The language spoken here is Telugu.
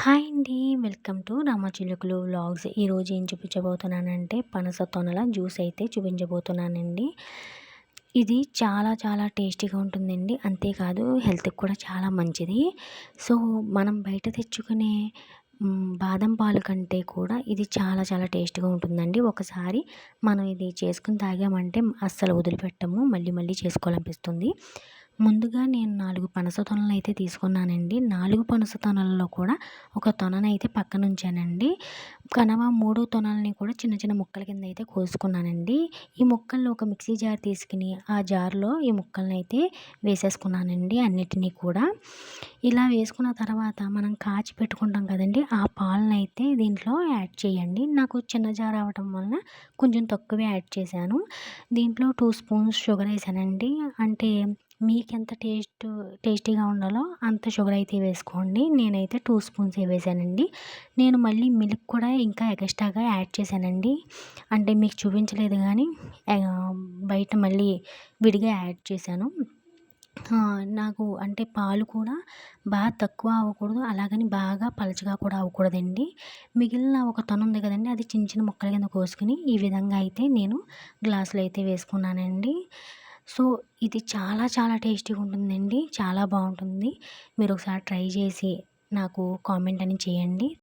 హాయ్ అండి. Welcome to Ramachilukalu vlogs. ఈరోజు ఏం చూపించబోతున్నానంటే పనస తొనల జ్యూస్ అయితే చూపించబోతున్నానండి. ఇది చాలా చాలా టేస్టీగా ఉంటుందండి. అంతేకాదు హెల్త్‌కి కూడా చాలా మంచిది. సో, మనం బయట తెచ్చుకునే బాదం పాలు కంటే కూడా ఇది చాలా చాలా టేస్ట్‌గా ఉంటుందండి. ఒకసారి మనం ఇది చేసుకొని తాగామంటే అస్సలు వదిలిపెట్టము. మళ్ళీ మళ్ళీ చేసుకోవాలనిపిస్తుంది. ముందుగా నేను 4 పనస తొనలనైతే తీసుకున్నానండి. 4 పనస తొనలలో కూడా ఒక తొననైతే పక్కనుంచానండి. కనవ 3 తొనలని కూడా చిన్న చిన్న ముక్కల కింద అయితే కోసుకున్నానండి. ఈ ముక్కలను ఒక మిక్సీ జార్ తీసుకొని ఆ జార్‌లో ఈ ముక్కలనైతే వేసేసుకున్నానండి అన్నిటిని కూడా. ఇలా వేసుకున్న తర్వాత మనం కాచి పెట్టుకుంటాం కదండీ! ఆ పాలనైతే దీంట్లో యాడ్ చేయండి. నాకు చిన్న జార్ అవ్వటం వలన కొంచెం తక్కువే యాడ్ చేశాను. దీంట్లో 2 స్పూన్స్ షుగర్ ఏసానండి. అంటే మీకెంత టేస్టీగా ఉండాలో అంత షుగర్ అయితే వేసుకోండి. నేనైతే 2 స్పూన్సే వేసానండి. నేను మళ్ళీ మిల్క్ కూడా ఇంకా ఎగస్ట్రాగా యాడ్ చేశానండి. అంటే మీకు చూపించలేదు గానీ బయట మళ్ళీ విడిగా యాడ్ చేశాను. నాకు అంటే పాలు కూడా బాగా తక్కువ అవ్వకూడదు. అలాగని బాగా పలచగా కూడా అవ్వకూడదండి. మిగిలిన ఒక తొన ఉంది కదండీ! అది చిన్న చిన్న ముక్కల కింద కోసుకొని ఈ విధంగా అయితే నేను గ్లాస్‌లో అయితే వేసుకున్నానండి. సో, ఇది చాలా చాలా టేస్టీగా ఉంటుందండి. చాలా బావుంటుంది. మీరు ఒకసారి ట్రై చేసి నాకు కామెంట్ అని చేయండి.